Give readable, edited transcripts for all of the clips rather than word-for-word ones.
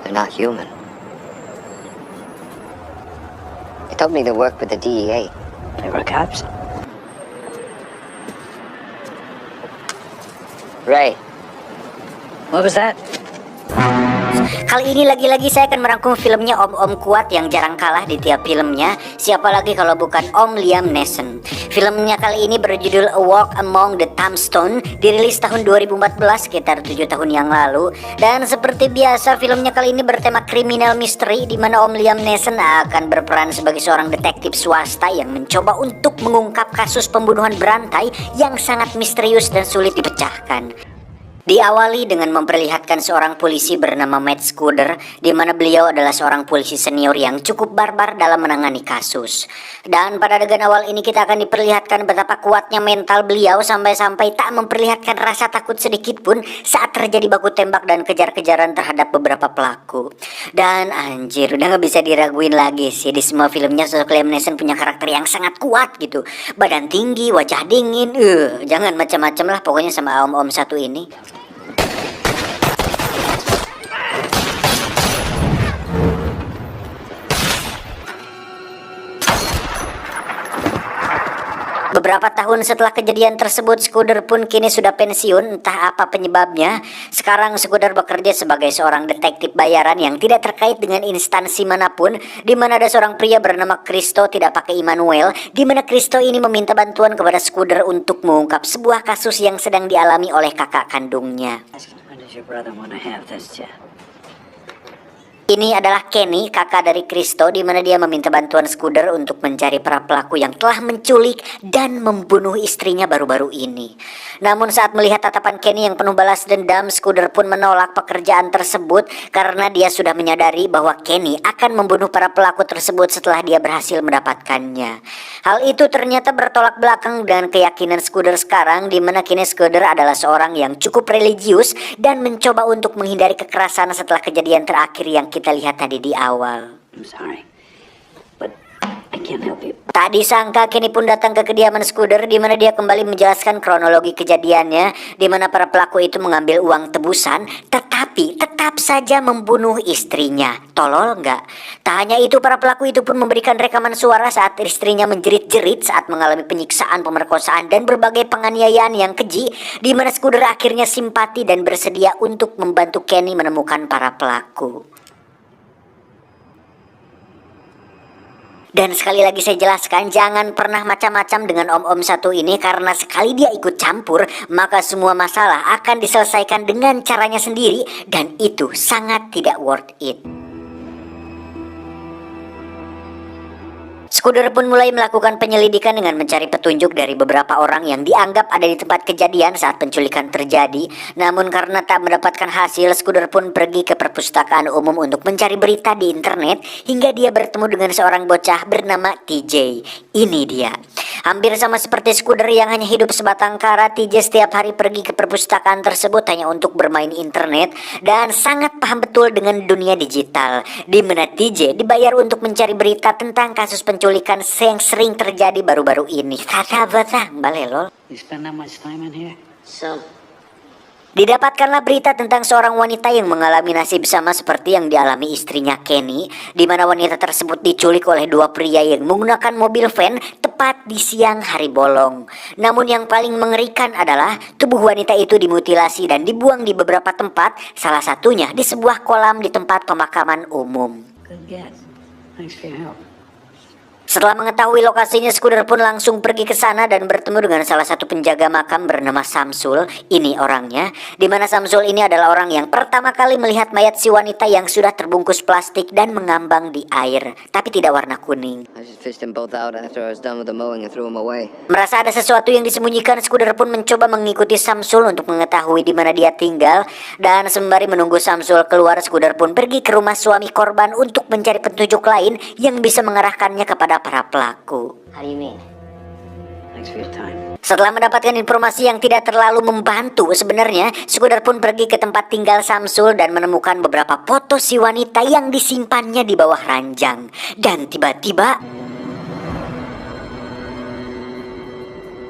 They're not human. They told me they work with the DEA. They were cops. Ray. What was that? Kali ini lagi-lagi saya akan merangkum filmnya om-om kuat yang jarang kalah di tiap filmnya. Siapa lagi kalau bukan Om Liam Neeson. Filmnya kali ini berjudul A Walk Among the Tombstones, dirilis tahun 2014, sekitar 7 tahun yang lalu. Dan seperti biasa filmnya kali ini bertema kriminal misteri, di mana Om Liam Neeson akan berperan sebagai seorang detektif swasta yang mencoba untuk mengungkap kasus pembunuhan berantai yang sangat misterius dan sulit dipecahkan. Diawali dengan memperlihatkan seorang polisi bernama Matt Scudder, di mana beliau adalah seorang polisi senior yang cukup barbar dalam menangani kasus. Dan pada adegan awal ini kita akan diperlihatkan betapa kuatnya mental beliau sampai-sampai tak memperlihatkan rasa takut sedikit pun saat terjadi baku tembak dan kejar-kejaran terhadap beberapa pelaku. Dan anjir, udah gak bisa diraguin lagi sih, di semua filmnya sosok Liam Neeson punya karakter yang sangat kuat gitu. Badan tinggi, wajah dingin, jangan macam-macam lah pokoknya sama om-om satu ini. Beberapa tahun setelah kejadian tersebut, Scudder pun kini sudah pensiun, entah apa penyebabnya. Sekarang Scudder bekerja sebagai seorang detektif bayaran yang tidak terkait dengan instansi manapun, di mana ada seorang pria bernama Christo, tidak pakai Immanuel, di mana Christo ini meminta bantuan kepada Scudder untuk mengungkap sebuah kasus yang sedang dialami oleh kakak kandungnya. Ini adalah Kenny, kakak dari Christo, di mana dia meminta bantuan Scudder untuk mencari para pelaku yang telah menculik dan membunuh istrinya baru-baru ini. Namun saat melihat tatapan Kenny yang penuh balas dendam, Scudder pun menolak pekerjaan tersebut karena dia sudah menyadari bahwa Kenny akan membunuh para pelaku tersebut setelah dia berhasil mendapatkannya. Hal itu ternyata bertolak belakang dengan keyakinan Scudder sekarang, di mana kini Scudder adalah seorang yang cukup religius dan mencoba untuk menghindari kekerasan setelah kejadian terakhir yang kita lihat tadi di awal. Tak disangka Kenny pun datang ke kediaman Scudder, di mana dia kembali menjelaskan kronologi kejadiannya, di mana para pelaku itu mengambil uang tebusan, tetapi tetap saja membunuh istrinya. Tolol nggak? Tak hanya itu, para pelaku itu pun memberikan rekaman suara saat istrinya menjerit-jerit saat mengalami penyiksaan, pemerkosaan, dan berbagai penganiayaan yang keji, di mana Scudder akhirnya simpati dan bersedia untuk membantu Kenny menemukan para pelaku. Dan sekali lagi saya jelaskan, jangan pernah macam-macam dengan om-om satu ini, karena sekali dia ikut campur, maka semua masalah akan diselesaikan dengan caranya sendiri, dan itu sangat tidak worth it. Scudder pun mulai melakukan penyelidikan dengan mencari petunjuk dari beberapa orang yang dianggap ada di tempat kejadian saat penculikan terjadi. Namun karena tak mendapatkan hasil, Scudder pun pergi ke perpustakaan umum untuk mencari berita di internet, hingga dia bertemu dengan seorang bocah bernama TJ. Ini dia. Hampir sama seperti Scudder yang hanya hidup sebatang kara, TJ setiap hari pergi ke perpustakaan tersebut hanya untuk bermain internet dan sangat paham betul dengan dunia digital, di mana TJ dibayar untuk mencari berita tentang kasus penculikan yang sering terjadi baru-baru ini. Kata batang balelol. Didapatkanlah berita tentang seorang wanita yang mengalami nasib sama seperti yang dialami istrinya Kenny, di mana wanita tersebut diculik oleh dua pria yang menggunakan mobil van tepat di siang hari bolong. Namun yang paling mengerikan adalah tubuh wanita itu dimutilasi dan dibuang di beberapa tempat, salah satunya di sebuah kolam di tempat pemakaman umum. Setelah mengetahui lokasinya, Scudder pun langsung pergi ke sana dan bertemu dengan salah satu penjaga makam bernama Samsul. Ini orangnya, di mana Samsul ini adalah orang yang pertama kali melihat mayat si wanita yang sudah terbungkus plastik dan mengambang di air, tapi tidak warna kuning. Merasa ada sesuatu yang disembunyikan, Scudder pun mencoba mengikuti Samsul untuk mengetahui di mana dia tinggal. Dan sembari menunggu Samsul keluar, Scudder pun pergi ke rumah suami korban untuk mencari petunjuk lain yang bisa mengarahkannya kepada para pelaku. Setelah mendapatkan informasi yang tidak terlalu membantu sebenarnya, Scudder pun pergi ke tempat tinggal Samsul dan menemukan beberapa foto si wanita yang disimpannya di bawah ranjang. Dan tiba-tiba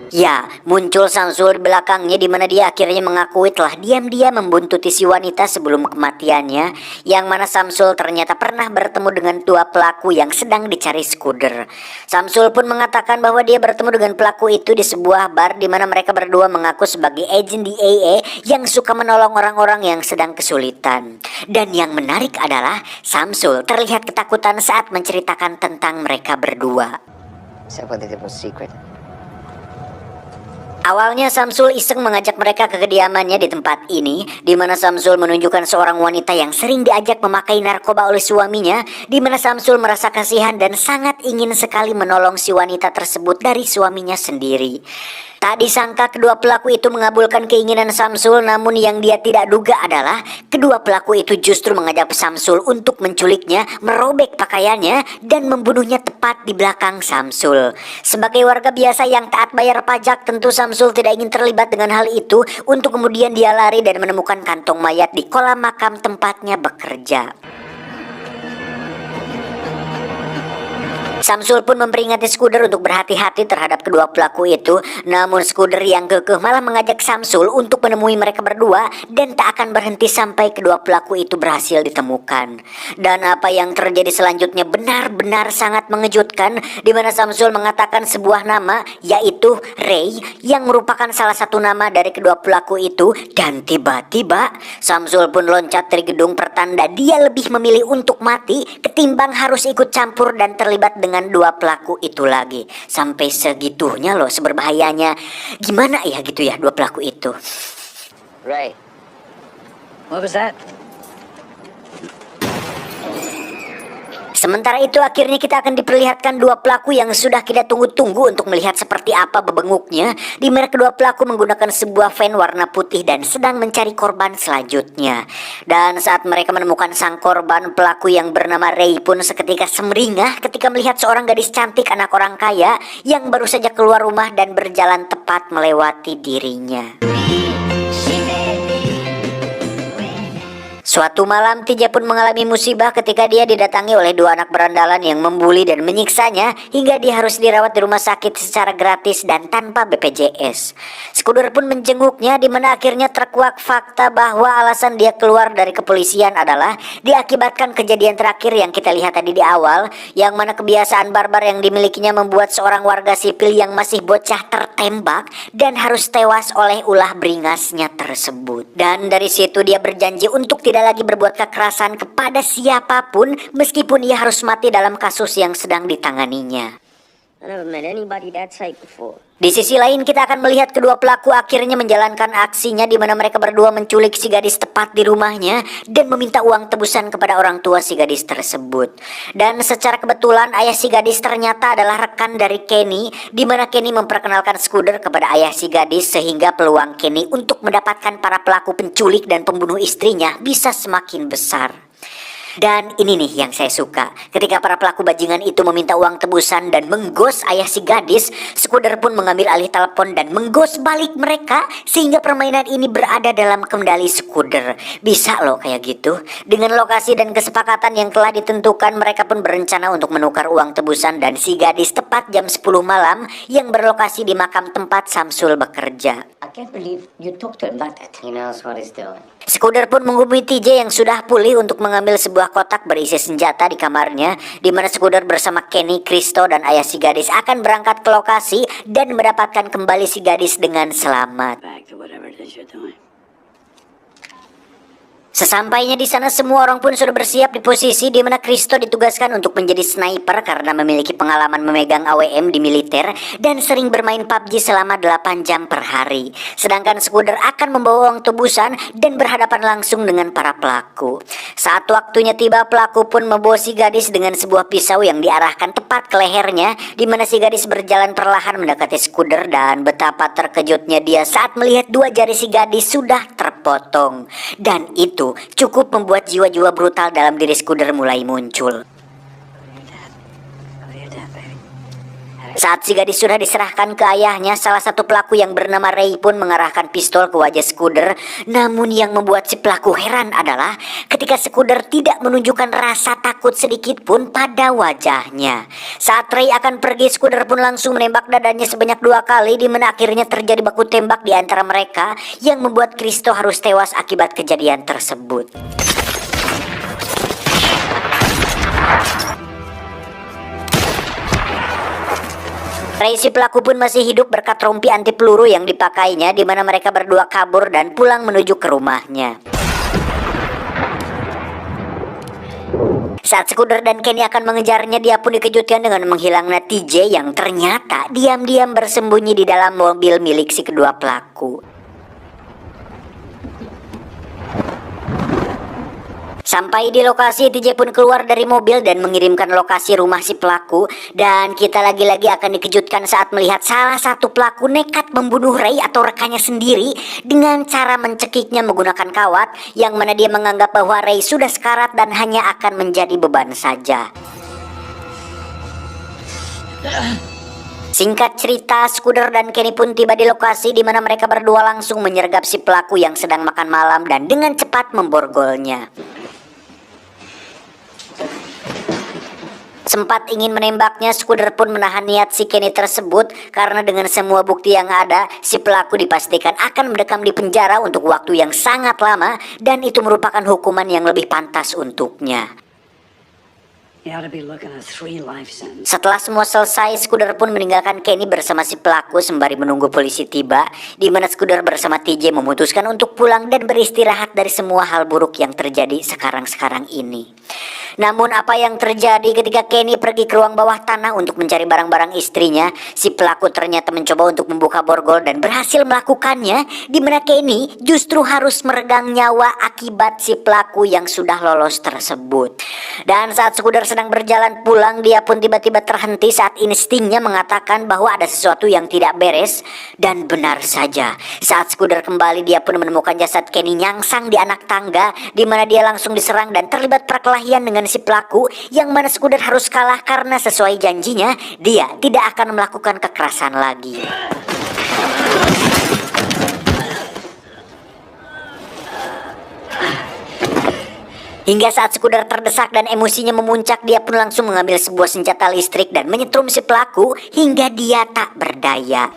Ya, muncul Samsul di belakangnya di mana dia akhirnya mengakui telah diam-diam membuntuti si wanita sebelum kematiannya, yang mana Samsul ternyata pernah bertemu dengan dua pelaku yang sedang dicari Scudder. Samsul pun mengatakan bahwa dia bertemu dengan pelaku itu di sebuah bar di mana mereka berdua mengaku sebagai agen DEA yang suka menolong orang-orang yang sedang kesulitan. Dan yang menarik adalah Samsul terlihat ketakutan saat menceritakan tentang mereka berdua. Is that what they did was secret? Awalnya Samsul iseng mengajak mereka ke kediamannya di tempat ini, di mana Samsul menunjukkan seorang wanita yang sering diajak memakai narkoba oleh suaminya, di mana Samsul merasa kasihan dan sangat ingin sekali menolong si wanita tersebut dari suaminya sendiri. Tak disangka kedua pelaku itu mengabulkan keinginan Samsul, namun yang dia tidak duga adalah kedua pelaku itu justru mengajak Samsul untuk menculiknya, merobek pakaiannya, dan membunuhnya tepat di belakang Samsul. Sebagai warga biasa yang taat bayar pajak, tentu Samsul tidak ingin terlibat dengan hal itu, untuk kemudian dia lari dan menemukan kantong mayat di kolam makam tempatnya bekerja. Samsul pun memperingati Scudder untuk berhati-hati terhadap kedua pelaku itu, namun Scudder yang kekeh malah mengajak Samsul untuk menemui mereka berdua dan tak akan berhenti sampai kedua pelaku itu berhasil ditemukan. Dan apa yang terjadi selanjutnya benar-benar sangat mengejutkan, di mana Samsul mengatakan sebuah nama, yaitu Ray, yang merupakan salah satu nama dari kedua pelaku itu, dan tiba-tiba Samsul pun loncat dari gedung pertanda. Dia lebih memilih untuk mati ketimbang harus ikut campur dan terlibat dengan dua pelaku itu lagi. Sampai segitunya loh, seberbahayanya. Gimana ya gitu ya dua pelaku itu. Ray. What was that? Sementara itu akhirnya kita akan diperlihatkan dua pelaku yang sudah kita tunggu-tunggu untuk melihat seperti apa bebenguknya, di mana kedua pelaku menggunakan sebuah van warna putih dan sedang mencari korban selanjutnya. Dan saat mereka menemukan sang korban, pelaku yang bernama Ray pun seketika semeringah ketika melihat seorang gadis cantik anak orang kaya yang baru saja keluar rumah dan berjalan tepat melewati dirinya. Suatu malam Tija pun mengalami musibah ketika dia didatangi oleh dua anak berandalan yang membuli dan menyiksanya hingga dia harus dirawat di rumah sakit secara gratis dan tanpa BPJS. Scudder pun menjenguknya, di mana akhirnya terkuak fakta bahwa alasan dia keluar dari kepolisian adalah diakibatkan kejadian terakhir yang kita lihat tadi di awal, yang mana kebiasaan barbar yang dimilikinya membuat seorang warga sipil yang masih bocah tertembak dan harus tewas oleh ulah beringasnya tersebut. Dan dari situ dia berjanji untuk tidak lagi berbuat kekerasan kepada siapapun meskipun ia harus mati dalam kasus yang sedang ditanganinya. I never met anybody that type before. Di sisi lain kita akan melihat kedua pelaku akhirnya menjalankan aksinya, di mana mereka berdua menculik si gadis tepat di rumahnya dan meminta uang tebusan kepada orang tua si gadis tersebut. Dan secara kebetulan ayah si gadis ternyata adalah rekan dari Kenny, di mana Kenny memperkenalkan Scudder kepada ayah si gadis sehingga peluang Kenny untuk mendapatkan para pelaku penculik dan pembunuh istrinya bisa semakin besar. Dan ini nih yang saya suka. Ketika para pelaku bajingan itu meminta uang tebusan dan menggos ayah si gadis, Scudder pun mengambil alih telepon dan menggos balik mereka, sehingga permainan ini berada dalam kendali Scudder. Bisa loh kayak gitu. Dengan lokasi dan kesepakatan yang telah ditentukan, mereka pun berencana untuk menukar uang tebusan dan si gadis tepat jam 10 malam yang berlokasi di makam tempat Samsul bekerja. I can't believe you talked to him like that. He knows what he's doing. Scudder pun menghubungi TJ yang sudah pulih untuk mengambil sebuah kotak berisi senjata di kamarnya, di mana Scudder bersama Kenny, Kristo, dan ayah si gadis akan berangkat ke lokasi dan mendapatkan kembali si gadis dengan selamat. Back to whatever it is you're doing. Sesampainya di sana, semua orang pun sudah bersiap di posisi, di mana Kristo ditugaskan untuk menjadi sniper karena memiliki pengalaman memegang AWM di militer dan sering bermain PUBG selama 8 jam per hari. Sedangkan Scudder akan membawa uang tebusan dan berhadapan langsung dengan para pelaku. Saat waktunya tiba, pelaku pun membawa si gadis dengan sebuah pisau yang diarahkan tepat ke lehernya, di mana si gadis berjalan perlahan mendekati Scudder, dan betapa terkejutnya dia saat melihat dua jari si gadis sudah terpotong. Dan itu cukup membuat jiwa-jiwa brutal dalam diri Scudder mulai muncul. Saat si gadis sudah diserahkan ke ayahnya, salah satu pelaku yang bernama Ray pun mengarahkan pistol ke wajah Scudder. Namun yang membuat si pelaku heran adalah ketika Scudder tidak menunjukkan rasa takut sedikit pun pada wajahnya. Saat Ray akan pergi, Scudder pun langsung menembak dadanya sebanyak 2 kali, di mana akhirnya terjadi baku tembak di antara mereka yang membuat Christo harus tewas akibat kejadian tersebut. Ray si pelaku pun masih hidup berkat rompi anti peluru yang dipakainya, di mana mereka berdua kabur dan pulang menuju ke rumahnya. Saat Scudder dan Kenny akan mengejarnya, dia pun dikejutkan dengan menghilangnya TJ yang ternyata diam-diam bersembunyi di dalam mobil milik si kedua pelaku. Sampai di lokasi, TJ pun keluar dari mobil dan mengirimkan lokasi rumah si pelaku. Dan kita lagi-lagi akan dikejutkan saat melihat salah satu pelaku nekat membunuh Ray atau rekannya sendiri dengan cara mencekiknya menggunakan kawat, yang mana dia menganggap bahwa Ray sudah sekarat dan hanya akan menjadi beban saja. Singkat cerita, Scudder dan Kenny pun tiba di lokasi, di mana mereka berdua langsung menyergap si pelaku yang sedang makan malam dan dengan cepat memborgolnya. Sempat ingin menembaknya, Scudder pun menahan niat si Kenny tersebut karena dengan semua bukti yang ada, si pelaku dipastikan akan mendekam di penjara untuk waktu yang sangat lama, dan itu merupakan hukuman yang lebih pantas untuknya. Setelah semua selesai, Scudder pun meninggalkan Kenny bersama si pelaku sembari menunggu polisi tiba, di mana Scudder bersama TJ memutuskan untuk pulang dan beristirahat dari semua hal buruk yang terjadi sekarang-sekarang ini. Namun apa yang terjadi ketika Kenny pergi ke ruang bawah tanah untuk mencari barang-barang istrinya, si pelaku ternyata mencoba untuk membuka borgol dan berhasil melakukannya, di mana Kenny justru harus meregang nyawa akibat si pelaku yang sudah lolos tersebut. Dan saat Scudder sedang berjalan pulang, dia pun tiba-tiba terhenti saat instingnya mengatakan bahwa ada sesuatu yang tidak beres. Dan benar saja, saat Scudder kembali, dia pun menemukan jasad Kenny nyangsang di anak tangga, di mana dia langsung diserang dan terlibat perkelahian dengan si pelaku, yang mana Scudder harus kalah karena sesuai janjinya dia tidak akan melakukan kekerasan lagi. Hingga saat Scudder terdesak dan emosinya memuncak, dia pun langsung mengambil sebuah senjata listrik dan menyetrum si pelaku hingga dia tak berdaya.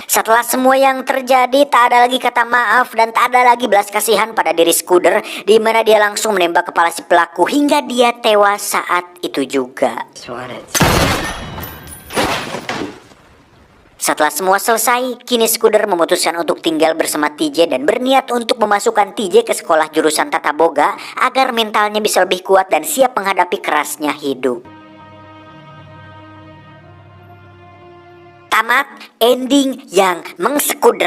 Setelah semua yang terjadi, tak ada lagi kata maaf dan tak ada lagi belas kasihan pada diri Scudder, di mana dia langsung menembak kepala si pelaku hingga dia tewas saat itu juga. Setelah semua selesai, kini Scudder memutuskan untuk tinggal bersama TJ dan berniat untuk memasukkan TJ ke sekolah jurusan tata boga agar mentalnya bisa lebih kuat dan siap menghadapi kerasnya hidup. Tamat ending yang meng-Scudder.